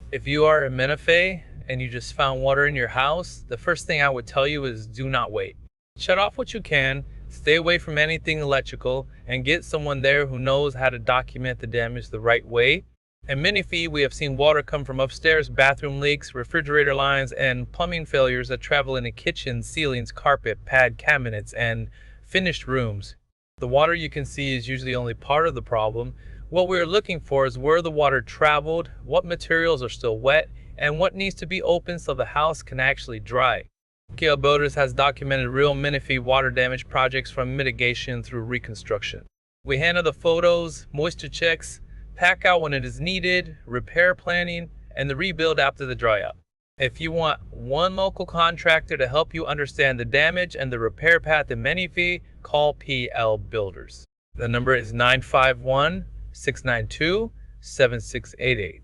If you are in Menifee and you just found water in your house, the first thing I would tell you is do not wait. Shut off what you can, stay away from anything electrical, and get someone there who knows how to document the damage the right way. In Menifee, we have seen water come from upstairs, bathroom leaks, refrigerator lines, and plumbing failures that travel into kitchens, ceilings, carpet, pad cabinets, and finished rooms. The water you can see is usually only part of the problem. What we're looking for is where the water traveled, what materials are still wet, and what needs to be open so the house can actually dry. Packout Builders has documented real Menifee water damage projects from mitigation through reconstruction. We handle the photos, moisture checks, pack out when it is needed, repair planning, and the rebuild after the dryout. If you want one local contractor to help you understand the damage and the repair path in Menifee, call PL Builders. The number is 951-692-7688.